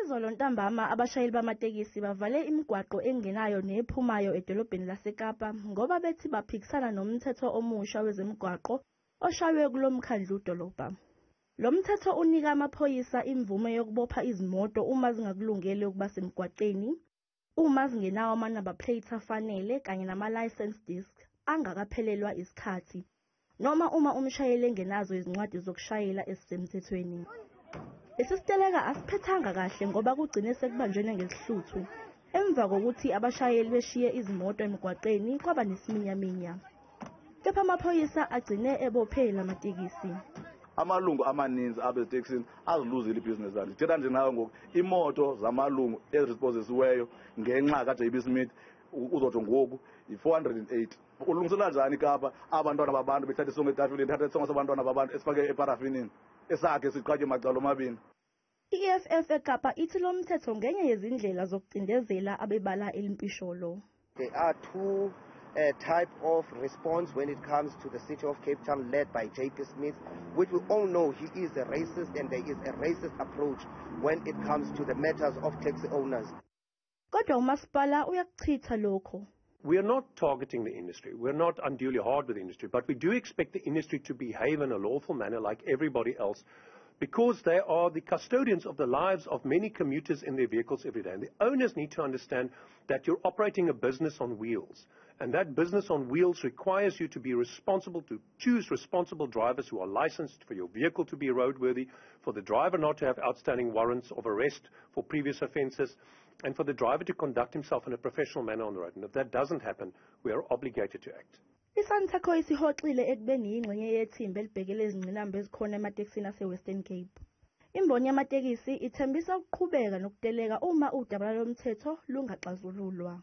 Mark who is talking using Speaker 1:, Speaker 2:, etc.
Speaker 1: Izolo ntambama abashayeli bamatekisi bavale imigwaqo engenayo nephumayo edolobheni laseKapa ngoba bethi baphikisana nomthetho omusha wezemigwaqo Oshaywe kulo Umkhandlu dolobha. Lo mthetho unika amaphoyisa imvume yokubopha izimoto uma zingakulungele ukuba semgwaqeni, uma zingenawo ama-number plate afanele kanye nama-license disc angakaphelelwa isikhathi, noma uma umshayeli engenazo izincwadi zokushayela ezisemthethweni. Isiteleka asiphethanga kahle ngoba kugcine sekubanjwe ngezihluthu. Emva kokuthi abashayeli beshiye izimoto emgwaqeni kwaba nesiminyaminya. Kepha amaphoyisa agcine ebophela amatekisi.
Speaker 2: Amalungu amaninzi abezitekisini aziluzile ibhizinesi lakhe. Ndithetha nje nawe ngoku imoto zamalungu eziresponsisiweyo ngenxa kaJB Smith uzotsho ngoku yi-408. Ulungisela njani iKapa abantwana babantu bethatha isongo etafileni, bethatha isongo sabantwana babantu esifake eparafinini esakhe siqhatye macala omabini.
Speaker 1: I-EFF eKapa ithi lo mthetho ngenye yezindlela zokucindezela abebala elimpisholo.
Speaker 3: There are two type of response when it comes to the city of Cape Town led by JP Smith, which we all know he is a racist and there is a racist approach when it comes to the matters of taxi owners.
Speaker 1: Kodwa umasipala uyakuchitha lokho.
Speaker 4: We are not targeting the industry. We're not unduly hard with the industry, but we do expect the industry to behave in a lawful manner like everybody else, because they are the custodians of the lives of many commuters in their vehicles every day. And the owners need to understand that you're operating a business on wheels. And that business on wheels requires you to be responsible, to choose responsible drivers who are licensed, for your vehicle to be roadworthy, for the driver not to have outstanding warrants of arrest for previous offences, and for the driver to conduct himself in a professional manner on the road. And if that doesn't happen, we are obligated to act.
Speaker 1: Isantako isihoxile ekubeni ingxenye yethimba elibhekele izingqinamba ezikhona ematekisini ase-Western Cape. Imboni yamatekisi ithembisa ukuqhubeka nokuteleka uma udaba lomthetho lungaxazululwa.